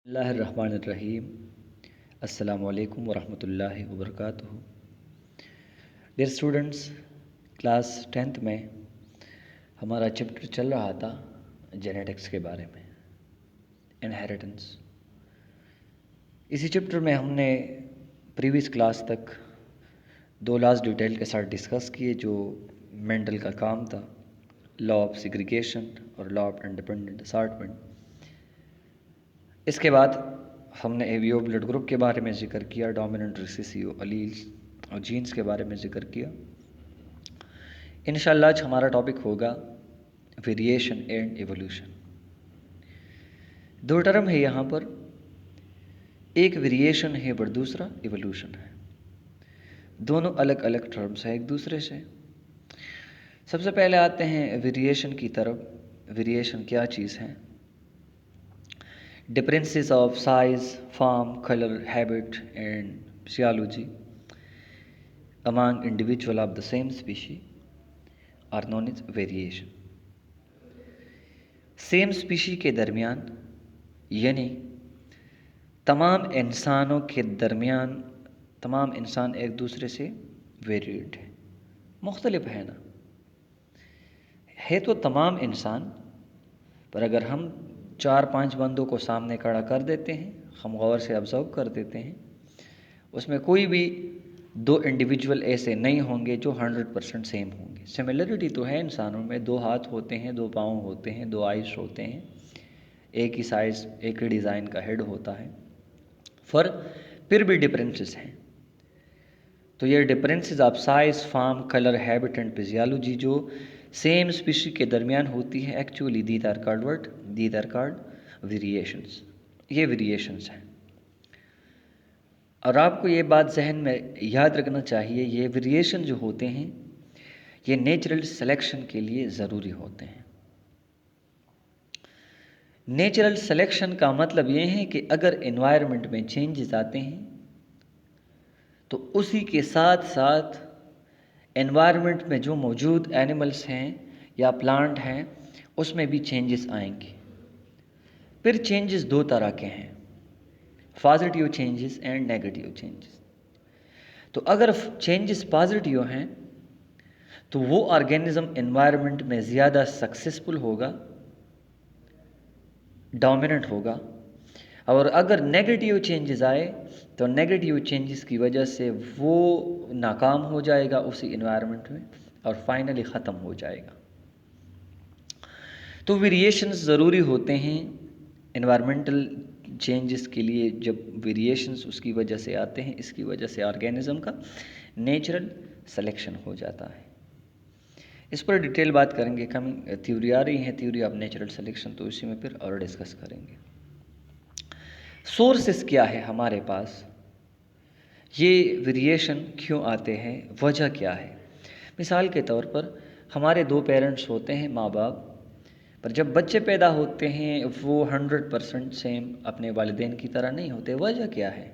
बिस्मिल्लाहिर्रहमानिर्रहीम। अस्सलामुअलैकुम वरहमतुल्लाहि वबरकातुहू। डियर स्टूडेंट्स, क्लास 10th में हमारा चैप्टर चल रहा था जेनेटिक्स के बारे में, इनहेरिटेंस। इसी चैप्टर में हमने प्रीवियस क्लास तक दो लॉज डिटेल के साथ डिस्कस किए जो मेंडल का काम था, लॉ ऑफ सेग्रीगेशन और लॉ ऑफ इंडिपेंडेंट असॉर्टमेंट। इसके बाद हमने एवीओ ब्लड ग्रुप के बारे में जिक्र किया, डोमिनेंट रिसेसिव अलील्स और जीन्स के बारे में जिक्र किया। इंशाल्लाह आज हमारा टॉपिक होगा वेरिएशन एंड एवोल्यूशन। दो टर्म है यहाँ पर, एक वेरिएशन है और दूसरा एवोल्यूशन है। दोनों अलग अलग टर्म्स हैं एक दूसरे से। सबसे पहले आते हैं वेरिएशन की तरफ। वेरिएशन क्या चीज़ है? Differences of size, form, color, habit and physiology among individual of the same species are known as variation. Same species के दरमियान यानी तमाम इंसानों के दरमियान तमाम इंसान एक दूसरे से वेरिएड है, मुख्तलिफ है ना, है तो तमाम इंसान, पर अगर हम 4-5 बंदों को सामने खड़ा कर देते हैं, हम गौर से ऑब्ज़र्व कर देते हैं, उसमें कोई भी दो इंडिविजुअल ऐसे नहीं होंगे जो 100% सेम होंगे। सिमिलरिटी तो है इंसानों में, दो हाथ होते हैं, दो पाँव होते हैं, दो आइज़ होते हैं, एक ही साइज़ एक ही डिज़ाइन का हेड होता है, फिर भी डिफरेंसेस हैं। तो ये differences of size, form, colour, habit and physiology जो सेम स्पीशी के दरमियान होती है, actually these are called variations. ये वेरिएशंस हैं। और आपको ये बात जहन में याद रखना चाहिए, ये वेरिएशन जो होते हैं ये नेचुरल सिलेक्शन के लिए ज़रूरी होते हैं। नेचुरल सिलेक्शन का मतलब ये है कि अगर एनवायरनमेंट में चेंजेस आते हैं तो उसी के साथ साथ एनवायरनमेंट में जो मौजूद एनिमल्स हैं या प्लांट हैं उसमें भी चेंजेस आएंगे। फिर चेंजेस दो तरह के हैं, positive changes and negative changes. तो अगर चेंजेस पॉजिटिव हैं तो वो ऑर्गेनिज्म एनवायरनमेंट में ज़्यादा सक्सेसफुल होगा, डोमिनेंट होगा। और अगर नेगेटिव चेंजेस आए तो नेगेटिव चेंजेस की वजह से वो नाकाम हो जाएगा उसी एनवायरनमेंट में और फाइनली ख़त्म हो जाएगा। तो वेरिएशंस ज़रूरी होते हैं एनवायरमेंटल चेंजेस के लिए। जब वेरिएशंस उसकी वजह से आते हैं, इसकी वजह से ऑर्गेनिज्म का नेचुरल सिलेक्शन हो जाता है। इस पर डिटेल बात करेंगे। कमिंग थ्योरी आ रही है, थ्योरी ऑफ नेचुरल सिलेक्शन, तो इसी में फिर और डिस्कस करेंगे। सोर्सेस क्या है हमारे पास, ये वेरिएशन क्यों आते हैं, वजह क्या है। मिसाल के तौर पर हमारे दो पेरेंट्स होते हैं, माँ बाप, पर जब बच्चे पैदा होते हैं वो 100% सेम अपने वालिदैन की तरह नहीं होते। वजह क्या है?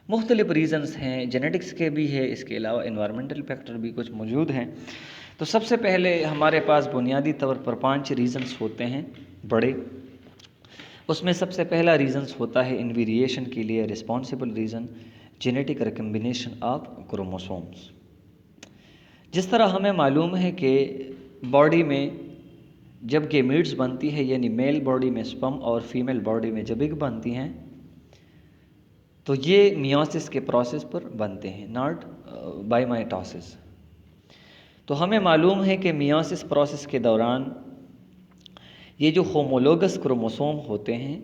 मुख्तलिफ रीज़न्स हैं, जेनेटिक्स के भी है, इसके अलावा एनवायरमेंटल फैक्टर भी कुछ मौजूद हैं। तो सबसे पहले हमारे पास बुनियादी तौर पर 5 रीज़न्स होते हैं बड़े। उसमें सबसे पहला रीज़न्स होता है इन वेरिएशन के लिए responsible reason, genetic recombination of chromosomes. जिस तरह हमें मालूम है कि बॉडी में जब गैमीट्स बनती है, यानी मेल बॉडी में स्पर्म और फीमेल बॉडी में जब एग बनती हैं, तो ये मियोसिस के प्रोसेस पर बनते हैं, नॉट बाय माइटोसिस। तो हमें मालूम है कि मियोसिस प्रोसेस के दौरान ये जो होमोलोगस क्रोमोसोम होते हैं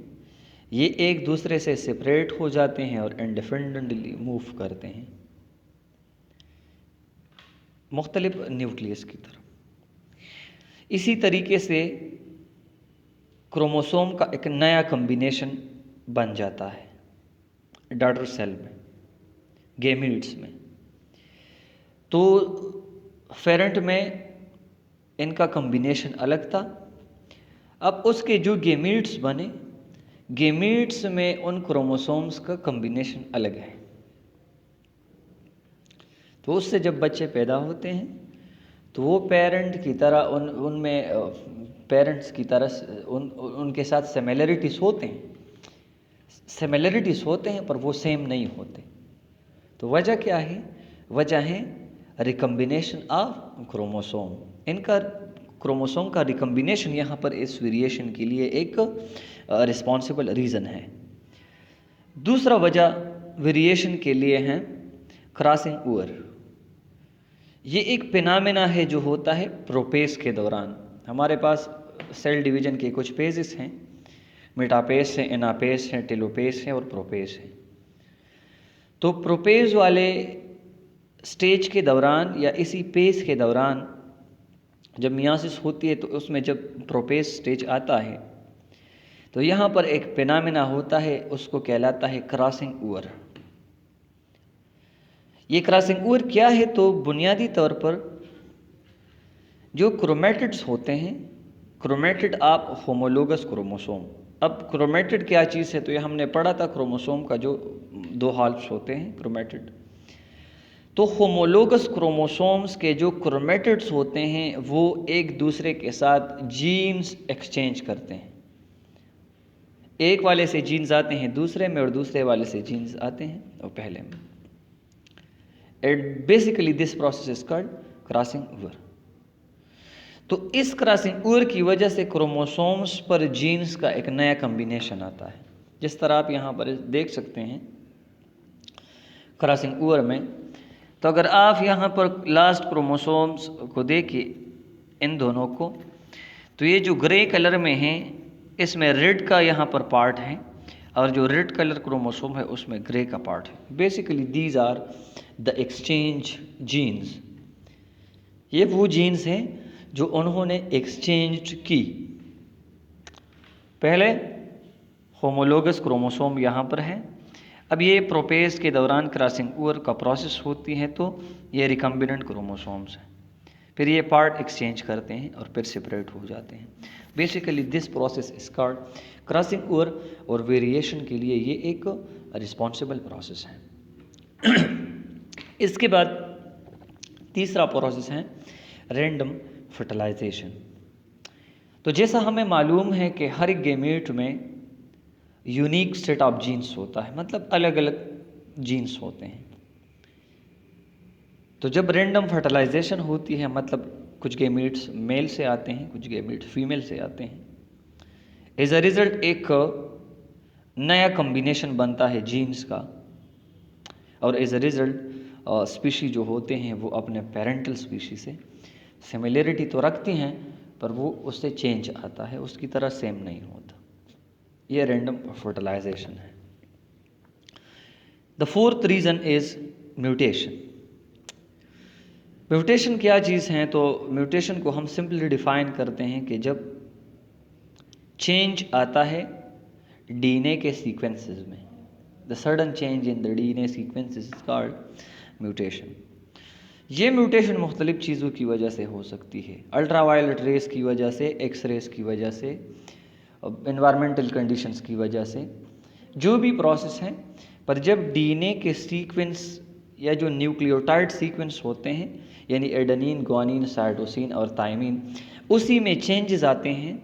ये एक दूसरे से सेपरेट हो जाते हैं और इंडिपेंडेंटली मूव करते हैं मुख्तलिफ न्यूक्लियस की तरफ। इसी तरीके से क्रोमोसोम का एक नया कम्बिनेशन बन जाता है डॉटर सेल में, गैमीट्स में। तो पेरेंट में इनका कम्बिनेशन अलग था, अब उसके जो गैमीट्स बने, गैमीट्स में उन क्रोमोसोम्स का कम्बिनेशन अलग है। तो उससे जब बच्चे पैदा होते हैं तो वो पेरेंट की तरह उनमें पेरेंट्स की तरह उनके साथ सिमिलरिटीज़ होते हैं पर वो सेम नहीं होते। तो वजह क्या है? वजह है रिकम्बिनेशन ऑफ क्रोमोसोम। इनका क्रोमोसोम का रिकम्बिनेशन यहाँ पर इस वेरिएशन के लिए एक रिस्पॉन्सिबल रीज़न है। दूसरा वजह वेरिएशन के लिए है क्रॉसिंग ओवर। ये एक फिनोमेना है जो होता है प्रोपेस के दौरान। हमारे पास सेल डिवीजन के कुछ पेजेस हैं, मेटापेस है, एनापेस है, टेलोपेस है और प्रोपेस है। तो प्रोपेस वाले स्टेज के दौरान या इसी पेस के दौरान जब मियासिस होती है तो उसमें जब प्रोपेस स्टेज आता है तो यहाँ पर एक फिनोमेना होता है, उसको कहलाता है क्रॉसिंग ओवर। ये क्रॉसिंग ओवर क्या है? तो बुनियादी तौर पर जो क्रोमेटिड्स होते हैं, क्रोमेटिड ऑफ होमोलोगस क्रोमोसोम। अब क्रोमेटिड क्या चीज़ है? तो ये हमने पढ़ा था, क्रोमोसोम का जो 2 हाल्फ्स होते हैं क्रोमेटिड। तो होमोलोगस क्रोमोसोम्स के जो क्रोमेटिड्स होते हैं वो एक दूसरे के साथ जीन्स एक्सचेंज करते हैं। एक वाले से जीन्स आते हैं दूसरे में और दूसरे वाले से जीन्स आते हैं और पहले में। And basically this process is called crossing over. तो इस क्रॉसिंग ओवर की वजह से क्रोमोसोम्स पर जीन्स का एक नया कॉम्बिनेशन आता है। जिस तरह आप यहाँ पर देख सकते हैं क्रॉसिंग ओवर में, तो अगर आप यहाँ पर लास्ट क्रोमोसोम्स को देखिए इन दोनों को, तो ये जो ग्रे कलर में है इसमें रेड का यहाँ पर पार्ट है और जो रेड कलर क्रोमोसोम है उसमें ग्रे का पार्ट है। Basically these are the exchange genes. ये वो जीन्स हैं जो उन्होंने एक्सचेंज की। पहले होमोलोगस क्रोमोसोम यहाँ पर है, अब ये प्रोपेस के दौरान क्रॉसिंग ओवर का प्रोसेस होती है तो ये रिकम्बिनेंट क्रोमोसोम्स हैं, फिर ये पार्ट एक्सचेंज करते हैं और फिर सेपरेट हो जाते हैं। Basically this process is called crossing over और वेरिएशन के लिए ये एक रिस्पॉन्सिबल प्रोसेस है। इसके बाद तीसरा प्रोसेस है रैंडम फर्टिलाइजेशन। तो जैसा हमें मालूम है कि हर एक गैमेट में यूनिक सेट ऑफ जीन्स होता है, मतलब अलग अलग जीन्स होते हैं। तो जब रैंडम फर्टिलाइजेशन होती है मतलब कुछ गैमेट्स मेल से आते हैं, कुछ गैमेट्स फीमेल से आते हैं, एज अ रिजल्ट एक नया कॉम्बिनेशन बनता है जीन्स का और एज अ रिजल्ट स्पीशी जो होते हैं वो अपने पेरेंटल स्पीशी से सिमिलरिटी तो रखती हैं पर वो उससे चेंज आता है, उसकी तरह सेम नहीं होता। ये रैंडम फर्टिलाइजेशन है। The fourth reason is mutation. Mutation क्या चीज़ है? तो म्यूटेशन को हम सिंपली डिफाइन करते हैं कि जब चेंज आता है डीएनए के सीक्वेंसेस में, the sudden change in the DNA sequences is called mutation. ये म्यूटेशन मुख्तलिफ चीज़ों की वजह से हो सकती है, अल्ट्रावायलेट रेस की वजह से, एक्स रेस की वजह से, एनवायरमेंटल कंडीशंस की वजह से, जो भी प्रोसेस है। पर जब डीएनए के सीक्वेंस या जो न्यूक्लियोटाइड सीक्वेंस होते हैं यानी एडेनिन, ग्वानिन, साइटोसिन और थायमिन, उसी में चेंजेस आते हैं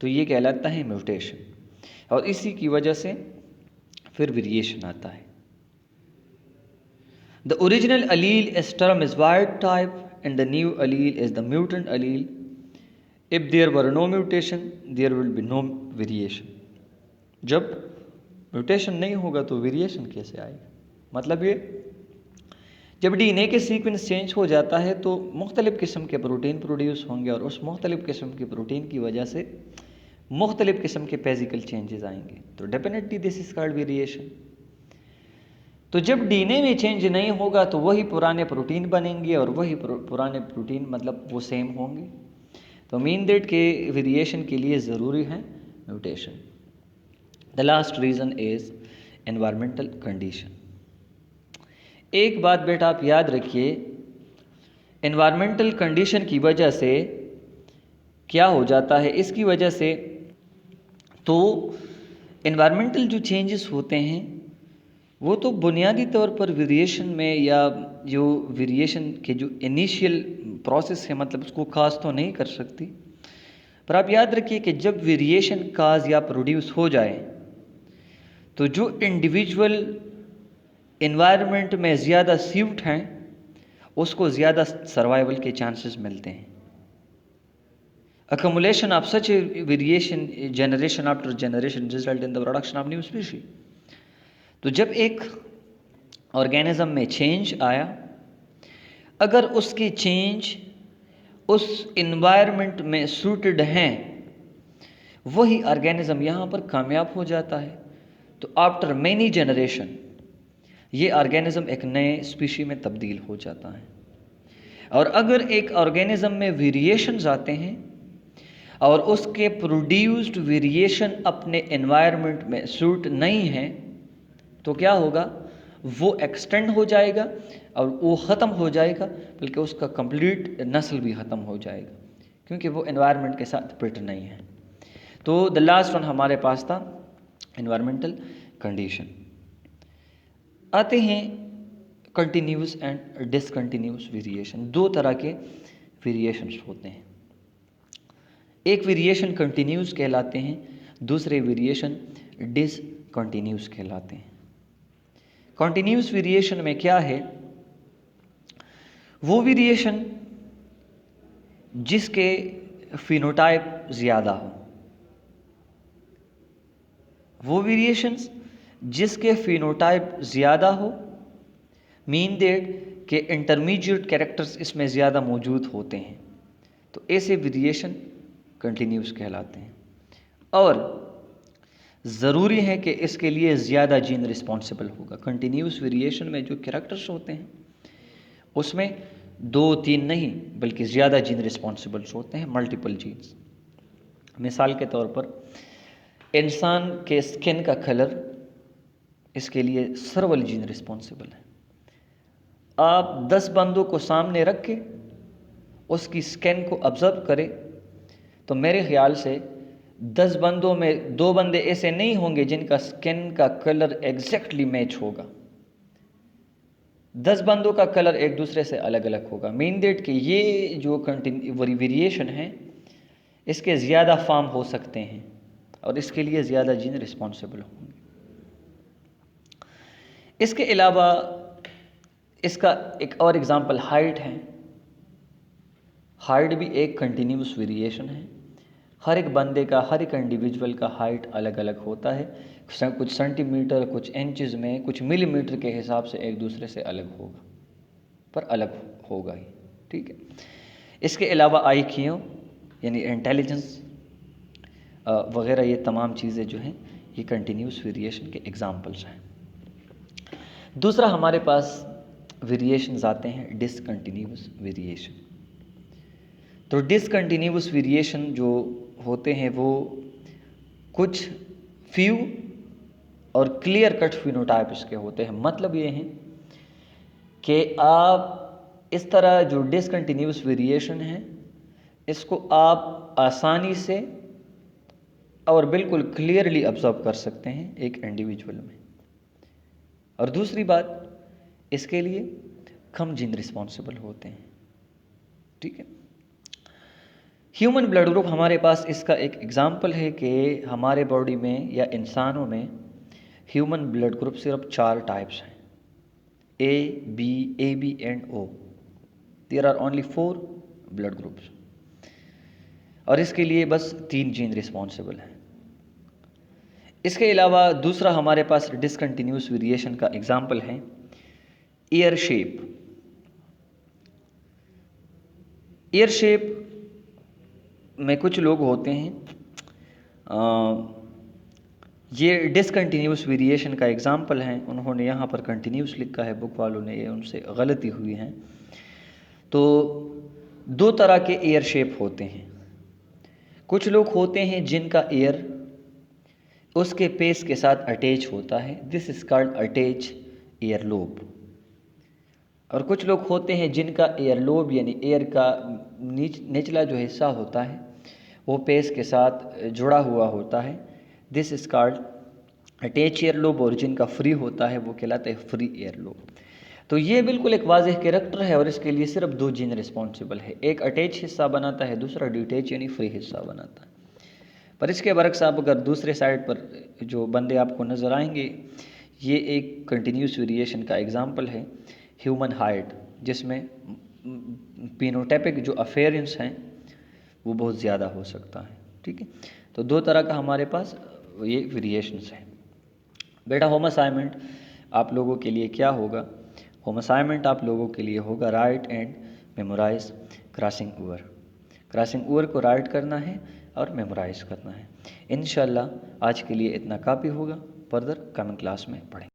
तो ये कहलाता है म्यूटेशन और इसी की वजह से फिर वेरिएशन आता है। The original allele is termed as wild type and the new allele is the mutant allele. If there were no mutation, there will be no variation. जब म्यूटेशन नहीं होगा तो वेरिएशन कैसे आएगा? मतलब ये जब डीएनए के सीक्वेंस चेंज हो जाता है तो मुख्तलिफ किस्म के प्रोटीन प्रोड्यूस होंगे और उस मुख्तलिफ किस्म के प्रोटीन की वजह से मुख्तलिफ किस्म के फिजिकल चेंजेस आएंगे, तो definitely this is called variation. तो जब डीएनए में चेंज नहीं होगा तो वही पुराने प्रोटीन बनेंगे और वही पुराने प्रोटीन मतलब वो सेम होंगे। तो मीन दैट के वेरिएशन के लिए ज़रूरी है mutation. The last reason is environmental condition. एक बात बेटा आप याद रखिए, एनवायरमेंटल कंडीशन की वजह से क्या हो जाता है, इसकी वजह से तो एनवायरमेंटल जो चेंजेस होते हैं वो तो बुनियादी तौर पर वेरिएशन में या जो वेरिएशन के जो इनिशियल प्रोसेस है मतलब उसको खास तो नहीं कर सकती, पर आप याद रखिए कि जब वेरिएशन काज या प्रोड्यूस हो जाए तो जो इंडिविजुअल इन्वायरमेंट में ज़्यादा सूट हैं उसको ज़्यादा सर्वाइवल के चांसेस मिलते हैं। Accumulation of such a variation generation after generation result in the production of new species। तो जब एक ऑर्गेनिज्म में चेंज आया, अगर उसकी चेंज उस इन्वायरमेंट में सूटेड हैं, वही ऑर्गेनिज्म यहाँ पर कामयाब हो जाता है। तो आफ्टर मैनी जनरेशन ये ऑर्गेनिज्म एक नए स्पीशी में तब्दील हो जाता है। और अगर एक ऑर्गेनिज्म में वेरिएशंस आते हैं और उसके प्रोड्यूस्ड वेरिएशन अपने एनवायरनमेंट में सूट नहीं है तो क्या होगा, वो एक्सटेंड हो जाएगा और वो ख़त्म हो जाएगा, बल्कि उसका कंप्लीट नस्ल भी ख़त्म हो जाएगा, क्योंकि वो एनवायरनमेंट के साथ फिट नहीं है। तो द लास्ट वन हमारे पास था एनवायरमेंटल कंडीशन। आते हैं कंटिन्यूस एंड डिसकंटिन्यूस वेरिएशन। दो तरह के वेरिएशंस होते हैं, एक वेरिएशन कंटिन्यूस कहलाते हैं, दूसरे वेरिएशन डिसकंटिन्यूस कहलाते हैं। कंटिन्यूस वेरिएशन में क्या है, वो वेरिएशन जिसके फिनोटाइप ज़्यादा हो, वो वेरिएशंस जिसके फिनोटाइप ज़्यादा हो, मीन दैट के इंटरमीडिएट कैरेक्टर्स इसमें ज़्यादा मौजूद होते हैं, तो ऐसे वेरिएशन कंटिन्यूस कहलाते हैं। और ज़रूरी है कि इसके लिए ज़्यादा जीन रिस्पॉन्सिबल होगा। कंटिन्यूस वेरिएशन में जो कैरेक्टर्स होते हैं उसमें 2-3 नहीं बल्कि ज़्यादा जीन रिस्पॉन्सिबल्स होते हैं, मल्टीपल जीन्स। मिसाल के तौर पर इंसान के स्किन का कलर, इसके लिए सर्वल जीन रिस्पॉन्सिबल है। आप 10 बंदों को सामने रख के उसकी स्किन को ऑब्जर्व करें तो मेरे ख्याल से 10 बंदों में 2 बंदे ऐसे नहीं होंगे जिनका स्किन का कलर एग्जैक्टली मैच होगा। 10 बंदों का कलर एक दूसरे से अलग अलग होगा। मीन दैट कि ये जो वेरिएशन है इसके ज़्यादा फॉर्म हो सकते हैं और इसके लिए ज़्यादा जीन रिस्पॉन्सिबल होंगे। इसके अलावा इसका एक और एग्जांपल हाइट है। हाइट भी एक कंटिन्यूस वेरिएशन है। हर एक बंदे का, हर एक इंडिविजुअल का हाइट अलग अलग होता है, कुछ सेंटीमीटर, कुछ इंचज़ में, कुछ मिलीमीटर के हिसाब से एक दूसरे से अलग होगा, पर अलग होगा ही, ठीक है। इसके अलावा IQ यानी इंटेलिजेंस वगैरह, ये तमाम चीज़ें जो हैं ये कंटिन्यूस वेरिएशन के एग्जांपल्स हैं। दूसरा हमारे पास वेरिएशंस आते हैं डिसकंटिन्यूस वेरिएशन। तो डिसकंटिन्यूस वेरिएशन जो होते हैं वो कुछ फ्यू और क्लियर कट फिनोटाइप इसके होते हैं। मतलब ये है कि आप इस तरह जो डिसकंटिन्यूस वेरिएशन है इसको आप आसानी से और बिल्कुल क्लियरली ऑब्जर्व कर सकते हैं एक इंडिविजुअल में। और दूसरी बात, इसके लिए कम जीन रिस्पॉन्सिबल होते हैं, ठीक है। ह्यूमन ब्लड ग्रुप हमारे पास इसका एक एग्जाम्पल है कि हमारे बॉडी में या इंसानों में ह्यूमन ब्लड ग्रुप सिर्फ 4 टाइप्स हैं, A, B, AB and O। There are only 4 blood groups और इसके लिए बस 3 जीन रिस्पॉन्सिबल हैं। इसके अलावा दूसरा हमारे पास डिसकंटिन्यूस वेरिएशन का एग्जाम्पल है ईयर शेप। ईयर शेप में कुछ लोग होते हैं, ये डिसकंटिन्यूस वेरिएशन का एग्जाम्पल है। उन्होंने यहाँ पर कंटिन्यूस लिखा है, बुक वालों ने, ये उनसे गलती हुई है। तो 2 तरह के ईयर शेप होते हैं। कुछ लोग होते हैं जिनका ईयर उसके पेस के साथ अटैच होता है, this is called attach ear lobe. और कुछ लोग होते हैं जिनका ईयर लोब यानी ईयर का निचला जो हिस्सा होता है वो पेस के साथ जुड़ा हुआ होता है, this is called attach ear lobe. और जिनका फ्री होता है वो कहलाता है फ्री ईयर लोब। तो ये बिल्कुल एक वाज़ेह कैरेक्टर है और इसके लिए सिर्फ 2 जीन रिस्पॉन्सिबल है। एक अटैच हिस्सा बनाता है, दूसरा डिटैच यानी फ्री हिस्सा बनाता है। पर इसके बरक्स आप अगर दूसरे साइड पर जो बंदे आपको नज़र आएंगे, ये एक कंटिन्यूस वेरिएशन का एग्जाम्पल है ह्यूमन हार्ट, जिसमें पीनोटाइपिक जो अफेरेंस हैं वो बहुत ज़्यादा हो सकता है। ठीक है, तो 2 तरह का हमारे पास ये वेरिएशंस हैं। बेटा होम असाइनमेंट आप लोगों के लिए क्या होगा? होम असाइनमेंट आप लोगों के लिए होगा write and memorize crossing over. Crossing over को राइट करना है और मेमोराइज करना है। इंशाल्लाह आज के लिए इतना काफ़ी होगा, फर्दर कमिंग क्लास में पढ़ें।